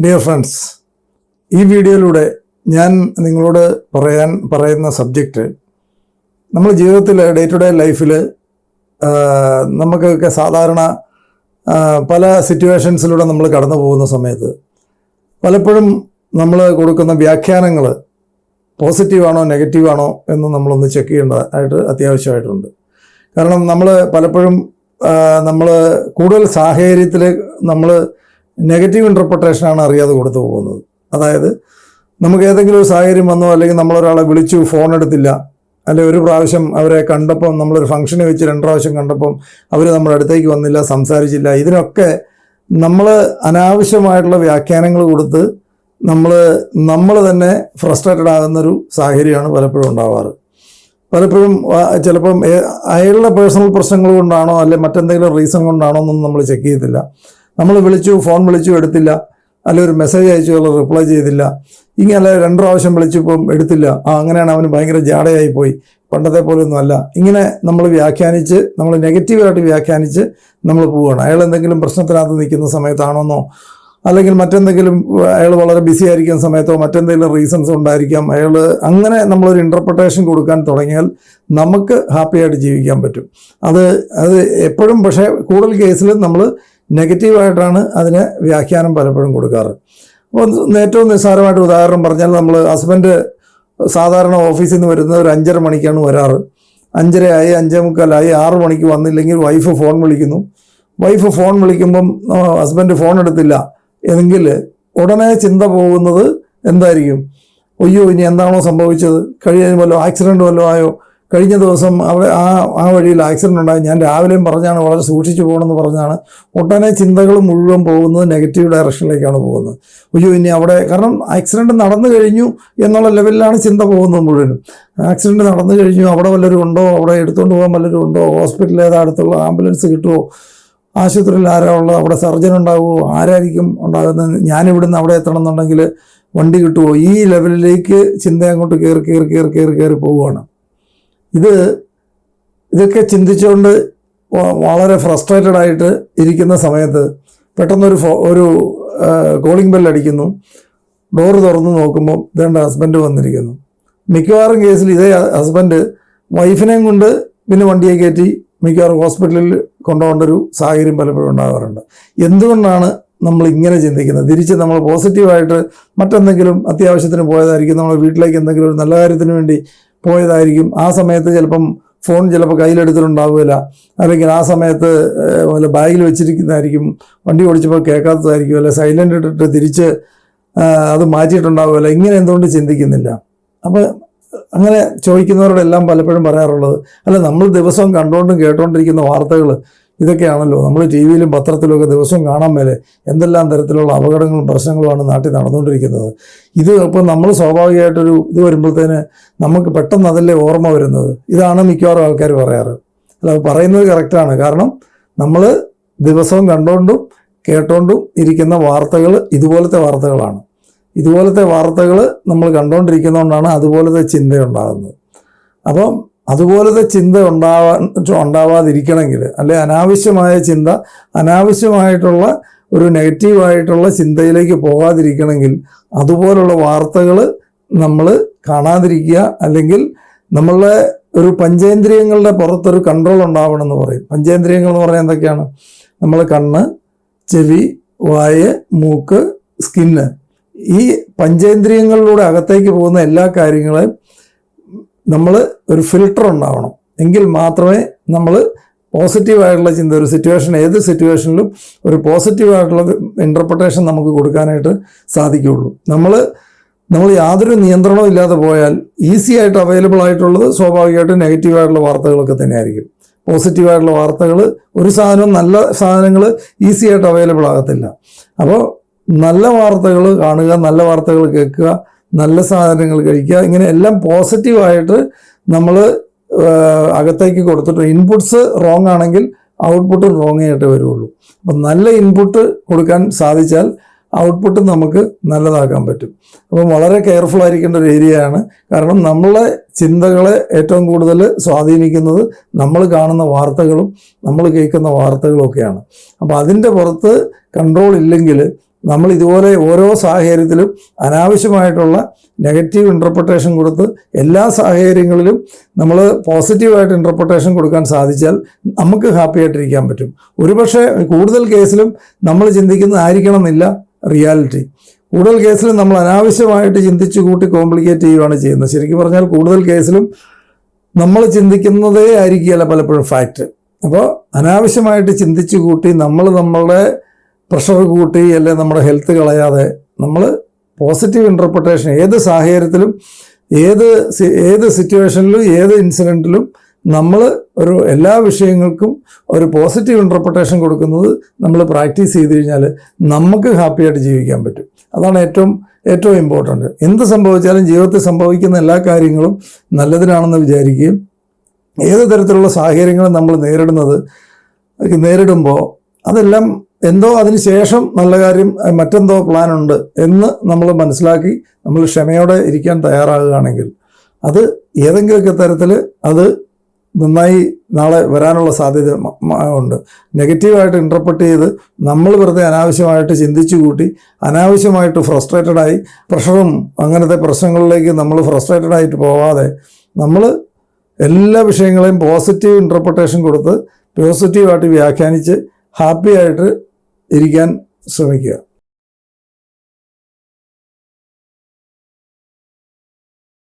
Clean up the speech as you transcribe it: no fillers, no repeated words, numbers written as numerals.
Dear friends, ഈ വീഡിയോയിലൂടെ ഞാൻ നിങ്ങളോട് പറയുന്ന സബ്ജക്റ്റ് നമ്മൾ ജീവിതത്തിൽ ഡേ ടു ഡേ ലൈഫിൽ നമുക്കൊക്കെ സാധാരണ പല സിറ്റുവേഷൻസിലൂടെ നമ്മൾ കടന്നു പോകുന്ന സമയത്ത് പലപ്പോഴും നമ്മൾ കൊടുക്കുന്ന വ്യാഖ്യാനങ്ങൾ പോസിറ്റീവാണോ നെഗറ്റീവാണോ എന്ന് നമ്മളൊന്ന് ചെക്ക് ചെയ്യേണ്ടതായിട്ട് അത്യാവശ്യമായിട്ടുണ്ട്. കാരണം നമ്മൾ പലപ്പോഴും നമ്മൾ കൂടുതൽ സാഹചര്യത്തിൽ നമ്മൾ നെഗറ്റീവ് ഇൻ്റർപ്രിട്ടേഷനാണ് അറിയാതെ കൊടുത്തു പോകുന്നത്. അതായത് നമുക്ക് ഏതെങ്കിലും ഒരു സാഹചര്യം വന്നോ, അല്ലെങ്കിൽ നമ്മളൊരാളെ വിളിച്ചു ഫോൺ എടുത്തില്ല, അല്ലെങ്കിൽ ഒരു പ്രാവശ്യം അവരെ കണ്ടപ്പം നമ്മളൊരു ഫംഗ്ഷന് വെച്ച് 2 പ്രാവശ്യം കണ്ടപ്പം അവർ നമ്മുടെ അടുത്തേക്ക് വന്നില്ല, സംസാരിച്ചില്ല, ഇതിനൊക്കെ നമ്മൾ അനാവശ്യമായിട്ടുള്ള വ്യാഖ്യാനങ്ങൾ കൊടുത്ത് നമ്മൾ തന്നെ ഫ്രസ്ട്രേറ്റഡ് ആകുന്നൊരു സാഹചര്യമാണ് പലപ്പോഴും ഉണ്ടാവാറ്. പലപ്പോഴും ചിലപ്പം അയാളുടെ പേഴ്സണൽ പ്രശ്നങ്ങൾ കൊണ്ടാണോ അല്ലെങ്കിൽ മറ്റെന്തെങ്കിലും റീസൺ കൊണ്ടാണോ എന്നൊന്നും നമ്മൾ ചെക്ക് ചെയ്തില്ല. നമ്മൾ ഫോൺ വിളിച്ചു എടുത്തില്ല, അല്ലെങ്കിൽ ഒരു മെസ്സേജ് അയച്ചു റിപ്ലൈ ചെയ്തില്ല, ഇങ്ങനെ 2 പ്രാവശ്യം വിളിച്ചപ്പം എടുത്തില്ല, അങ്ങനെയാണ് അവന് ഭയങ്കര ജാടയായിപ്പോയി, പണ്ടത്തെ പോലെയൊന്നും അല്ല, ഇങ്ങനെ നമ്മൾ വ്യാഖ്യാനിച്ച് നമ്മൾ നെഗറ്റീവായിട്ട് വ്യാഖ്യാനിച്ച് നമ്മൾ പോവുകയാണ്. അയാൾ എന്തെങ്കിലും പ്രശ്നത്തിനകത്ത് നിൽക്കുന്ന സമയത്താണോന്നോ, അല്ലെങ്കിൽ മറ്റെന്തെങ്കിലും അയാൾ വളരെ ബിസി ആയിരിക്കുന്ന സമയത്തോ മറ്റെന്തെങ്കിലും റീസൺസ് ഉണ്ടായിരിക്കാം, അയാൾ അങ്ങനെ നമ്മളൊരു ഇൻ്റർപ്രിട്ടേഷൻ കൊടുക്കാൻ തുടങ്ങിയാൽ നമുക്ക് ഹാപ്പിയായിട്ട് ജീവിക്കാൻ പറ്റും. അത് എപ്പോഴും, പക്ഷേ കൂടുതൽ കേസിൽ നമ്മൾ നെഗറ്റീവായിട്ടാണ് അതിന് വ്യാഖ്യാനം പലപ്പോഴും കൊടുക്കാറ്. അപ്പോൾ ഏറ്റവും നിസ്സാരമായിട്ട് ഉദാഹരണം പറഞ്ഞാൽ, നമ്മൾ ഹസ്ബൻഡ് സാധാരണ ഓഫീസിൽ നിന്ന് വരുന്നത് ഒരു 5:30 മണിക്കാണ് വരാറ്. 5:30 ആയി, 5:45 6 മണിക്ക് വന്നില്ലെങ്കിൽ വൈഫ് ഫോൺ വിളിക്കുന്നു. വൈഫ് ഫോൺ വിളിക്കുമ്പം ഹസ്ബൻഡ് ഫോൺ എടുത്തില്ല എങ്കിൽ ഉടനെ ചിന്ത പോകുന്നത് എന്തായിരിക്കും? അയ്യോ, ഇനി എന്താണോ സംഭവിച്ചത്, വല്ലോ ആക്സിഡൻറ്റ് വല്ലോ ആയോ, കഴിഞ്ഞ ദിവസം അവിടെ ആ വഴിയിൽ ആക്സിഡൻ്റ് ഉണ്ടായി, ഞാൻ രാവിലെയും പറഞ്ഞാണ് വളരെ സൂക്ഷിച്ചു പോകണമെന്ന് പറഞ്ഞാണ്. ഒട്ടനെ ചിന്തകൾ മുഴുവൻ പോകുന്നത് നെഗറ്റീവ് ഡയറക്ഷനിലേക്കാണ് പോകുന്നത്. അയ്യോ, ഇനി അവിടെ, കാരണം ആക്സിഡൻറ്റ് നടന്നു കഴിഞ്ഞു എന്നുള്ള ലെവലിലാണ് ചിന്ത പോകുന്നത് മുഴുവനും. ആക്സിഡൻറ്റ് നടന്നു കഴിഞ്ഞു, അവിടെ വല്ലവരും ഉണ്ടോ, അവിടെ എടുത്തുകൊണ്ട് പോകാൻ വല്ലവരും ഉണ്ടോ, ഹോസ്പിറ്റലിൽ ഏതാ അടുത്തുള്ള ആംബുലൻസ് കിട്ടുമോ, ആശുപത്രിയിൽ ആരാ ഉള്ളത്, അവിടെ സർജൻ ഉണ്ടാവുമോ, ആരായിരിക്കും ഉണ്ടാകുന്നത്, ഞാനിവിടുന്ന് അവിടെ എത്തണം എന്നുണ്ടെങ്കിൽ വണ്ടി കിട്ടുമോ, ഈ ലെവലിലേക്ക് ചിന്ത അങ്ങോട്ട് കയറി പോവുകയാണ്. ഇതൊക്കെ ചിന്തിച്ചുകൊണ്ട് വളരെ ഫ്രസ്ട്രേറ്റഡ് ആയിട്ട് ഇരിക്കുന്ന സമയത്ത് പെട്ടെന്നൊരു കോളിംഗ് ബെൽ അടിക്കുന്നു. ഡോറ് തുറന്ന് നോക്കുമ്പോൾ ഇതേണ്ട ഹസ്ബൻഡ് വന്നിരിക്കുന്നു. മിക്കവാറും കേസിൽ ഇതേ ഹസ്ബൻഡ് വൈഫിനെയും കൊണ്ട് പിന്നെ വണ്ടിയെ കയറ്റി മിക്കവാറും ഹോസ്പിറ്റലിൽ കൊണ്ടുപോകേണ്ട ഒരു സാഹചര്യം പലപ്പോഴും ഉണ്ടാകാറുണ്ട്. എന്തുകൊണ്ടാണ് നമ്മൾ ഇങ്ങനെ ചിന്തിക്കുന്നത്? തിരിച്ച് നമ്മൾ പോസിറ്റീവായിട്ട് മറ്റെന്തെങ്കിലും അത്യാവശ്യത്തിന് പോയതായിരിക്കും, നമ്മൾ വീട്ടിലേക്ക് എന്തെങ്കിലും ഒരു നല്ല കാര്യത്തിന് വേണ്ടി പോയതായിരിക്കും. ആ സമയത്ത് ചിലപ്പം ഫോൺ കയ്യിലെടുത്തിട്ടുണ്ടാവില്ല, അല്ലെങ്കിൽ ആ സമയത്ത് വല്ല ബാഗിൽ വെച്ചിരിക്കുന്നതായിരിക്കും, വണ്ടി ഓടിച്ചപ്പോൾ കേൾക്കാത്തതായിരിക്കും, അല്ല സൈലൻ്റ് ഇട്ടിട്ട് തിരിച്ച് അത് മാറ്റിയിട്ടുണ്ടാവില്ല. ഇങ്ങനെ എന്തുകൊണ്ട് ചിന്തിക്കുന്നില്ല? അപ്പോൾ അങ്ങനെ ചോദിക്കുന്നവരോടെല്ലാം പലപ്പോഴും പറയാറുള്ളത്, അല്ല, നമ്മൾ ദിവസവും കണ്ടുകൊണ്ടും കേട്ടുകൊണ്ടിരിക്കുന്ന വാർത്തകൾ ഇതൊക്കെയാണല്ലോ. നമ്മൾ ടി വിയിലും പത്രത്തിലുമൊക്കെ ദിവസവും കാണാൻ മേലെ എന്തെല്ലാം തരത്തിലുള്ള അപകടങ്ങളും പ്രശ്നങ്ങളുമാണ് നാട്ടിൽ നടന്നുകൊണ്ടിരിക്കുന്നത്. ഇപ്പോൾ നമ്മൾ സ്വാഭാവികമായിട്ടൊരു ഇത് വരുമ്പോഴത്തേന് നമുക്ക് പെട്ടെന്ന് അതല്ലേ ഓർമ്മ വരുന്നത്. ഇതാണ് മിക്കവാറും ആൾക്കാർ പറയാറ്. അല്ല, പറയുന്നത് കറക്റ്റാണ്. കാരണം നമ്മൾ ദിവസവും കണ്ടുകൊണ്ടും കേട്ടുകൊണ്ടും ഇരിക്കുന്ന വാർത്തകൾ ഇതുപോലത്തെ വാർത്തകളാണ്. ഇതുപോലത്തെ വാർത്തകൾ നമ്മൾ കണ്ടുകൊണ്ടിരിക്കുന്നതുകൊണ്ടാണ് അതുപോലത്തെ ചിന്തയുണ്ടാകുന്നത്. അപ്പം അതുപോലത്തെ ചിന്ത ഉണ്ടാവാതിരിക്കണമെങ്കിൽ, അല്ലെ അനാവശ്യമായ ചിന്ത, അനാവശ്യമായിട്ടുള്ള ഒരു നെഗറ്റീവായിട്ടുള്ള ചിന്തയിലേക്ക് പോകാതിരിക്കണമെങ്കിൽ അതുപോലുള്ള വാർത്തകൾ നമ്മൾ കാണാതിരിക്കുക. അല്ലെങ്കിൽ നമ്മളുടെ ഒരു പഞ്ചേന്ദ്രിയങ്ങളുടെ പുറത്തൊരു കൺട്രോൾ ഉണ്ടാവണം എന്ന് പറയും. പഞ്ചേന്ദ്രിയങ്ങൾ എന്ന് പറഞ്ഞാൽ എന്തൊക്കെയാണ്? നമ്മൾ കണ്ണ്, ചെവി, വായ്, മൂക്ക്, സ്കിന്ന്, ഈ പഞ്ചേന്ദ്രിയങ്ങളിലൂടെ അകത്തേക്ക് പോകുന്ന എല്ലാ കാര്യങ്ങളെയും നമ്മൾ ഒരു ഫിൽട്ടർ ഉണ്ടാവണം. എങ്കിൽ മാത്രമേ നമ്മൾ പോസിറ്റീവായിട്ടുള്ള ചിന്ത, ഒരു സിറ്റുവേഷൻ, ഏത് സിറ്റുവേഷനിലും ഒരു പോസിറ്റീവായിട്ടുള്ള ഇൻ്റർപ്രിട്ടേഷൻ നമുക്ക് കൊടുക്കാനായിട്ട് സാധിക്കുകയുള്ളൂ. നമ്മൾ യാതൊരു നിയന്ത്രണവും ഇല്ലാതെ പോയാൽ ഈസി ആയിട്ട് അവൈലബിൾ ആയിട്ടുള്ളത് സ്വാഭാവികമായിട്ടും നെഗറ്റീവായിട്ടുള്ള വാർത്തകളൊക്കെ തന്നെയായിരിക്കും. പോസിറ്റീവായിട്ടുള്ള വാർത്തകൾ, ഒരു സാധനവും, നല്ല സാധനങ്ങൾ ഈസി ആയിട്ട് അവൈലബിൾ ആകത്തില്ല. അപ്പോൾ നല്ല വാർത്തകൾ കാണുക, നല്ല വാർത്തകൾ കേൾക്കുക, നല്ല സാധനങ്ങൾ കഴിക്കുക, ഇങ്ങനെ എല്ലാം പോസിറ്റീവായിട്ട് നമ്മൾ അകത്തേക്ക് കൊടുത്തിട്ട്, ഇൻപുട്സ് റോങ് ആണെങ്കിൽ ഔട്ട്പുട്ട് റോങ് ആയിട്ടേ വരുള്ളൂ. അപ്പം നല്ല ഇൻപുട്ട് കൊടുക്കാൻ സാധിച്ചാൽ ഔട്ട്പുട്ട് നമുക്ക് നല്ലതാക്കാൻ പറ്റും. അപ്പം വളരെ കെയർഫുൾ ആയിരിക്കേണ്ട ഒരു ഏരിയയാണ്. കാരണം നമ്മളെ ചിന്തകളെ ഏറ്റവും കൂടുതൽ സ്വാധീനിക്കുന്നത് നമ്മൾ കാണുന്ന വാർത്തകളും നമ്മൾ കേൾക്കുന്ന വാർത്തകളും ഒക്കെയാണ്. അപ്പോൾ അതിൻ്റെ പുറത്ത് കൺട്രോൾ ഇല്ലെങ്കിൽ നമ്മൾ ഇതുപോലെ ഓരോ സാഹചര്യത്തിലും അനാവശ്യമായിട്ടുള്ള നെഗറ്റീവ് ഇൻ്റർപ്രിട്ടേഷൻ കൊടുത്ത് എല്ലാ സാഹചര്യങ്ങളിലും നമ്മൾ പോസിറ്റീവായിട്ട് ഇൻ്റർപ്രിട്ടേഷൻ കൊടുക്കാൻ സാധിച്ചാൽ നമുക്ക് ഹാപ്പി ആയിട്ടിരിക്കാൻ പറ്റും. ഒരുപക്ഷെ കൂടുതൽ കേസിലും നമ്മൾ ചിന്തിക്കുന്നതായിരിക്കണം എന്നില്ല റിയാലിറ്റി. കൂടുതൽ കേസിലും നമ്മൾ അനാവശ്യമായിട്ട് ചിന്തിച്ചു കൂട്ടി കോംപ്ലിക്കേറ്റ് ചെയ്യുകയാണ് ചെയ്യുന്നത്. ശരിക്കും പറഞ്ഞാൽ കൂടുതൽ കേസിലും നമ്മൾ ചിന്തിക്കുന്നതേ ആയിരിക്കുകയല്ല പലപ്പോഴും ഫാക്റ്റ്. അപ്പോൾ അനാവശ്യമായിട്ട് ചിന്തിച്ചു കൂട്ടി നമ്മളുടെ പ്രഷർ കൂട്ടി അല്ലെ നമ്മുടെ ഹെൽത്ത് കളയാതെ നമ്മൾ പോസിറ്റീവ് ഇൻ്റർപ്രിട്ടേഷൻ ഏത് സാഹചര്യത്തിലും ഏത് സിറ്റുവേഷനിലും ഏത് ഇൻസിഡൻറ്റിലും നമ്മൾ എല്ലാ വിഷയങ്ങൾക്കും ഒരു പോസിറ്റീവ് ഇൻ്റർപ്രിട്ടേഷൻ കൊടുക്കുന്നത് നമ്മൾ പ്രാക്ടീസ് ചെയ്ത് കഴിഞ്ഞാൽ നമുക്ക് ഹാപ്പിയായിട്ട് ജീവിക്കാൻ പറ്റും. അതാണ് ഏറ്റവും ഇമ്പോർട്ടൻ്റ്. എന്ത് സംഭവിച്ചാലും ജീവിതത്തിൽ സംഭവിക്കുന്ന എല്ലാ കാര്യങ്ങളും നല്ലതിനാണെന്ന് വിചാരിക്കുകയും ഏത് തരത്തിലുള്ള സാഹചര്യങ്ങളും നമ്മൾ നേരിടുമ്പോൾ അതെല്ലാം എന്തോ അതിന് ശേഷം നല്ല കാര്യം മറ്റെന്തോ പ്ലാനുണ്ട് എന്ന് നമ്മൾ മനസ്സിലാക്കി നമ്മൾ ക്ഷമയോടെ ഇരിക്കാൻ തയ്യാറാകുകയാണെങ്കിൽ അത് ഏതെങ്കിലുമൊക്കെ തരത്തിൽ അത് നന്നായി നാളെ വരാനുള്ള സാധ്യത ഉണ്ട്. നെഗറ്റീവായിട്ട് ഇൻ്റർപ്രറ്റ് ചെയ്ത് നമ്മൾ വെറുതെ അനാവശ്യമായിട്ട് ചിന്തിച്ചു കൂട്ടി അനാവശ്യമായിട്ട് ഫ്രസ്ട്രേറ്റഡായി പ്രഷറും അങ്ങനത്തെ പ്രശ്നങ്ങളിലേക്ക് നമ്മൾ ഫ്രസ്ട്രേറ്റഡ് ആയിട്ട് പോവാതെ നമ്മൾ എല്ലാ വിഷയങ്ങളെയും പോസിറ്റീവ് ഇൻ്റർപ്രിട്ടേഷൻ കൊടുത്ത് പോസിറ്റീവായിട്ട് വ്യാഖ്യാനിച്ച് ഹാപ്പി ആയിട്ട് ഇരിക്കാൻ ശ്രമിക്കുക.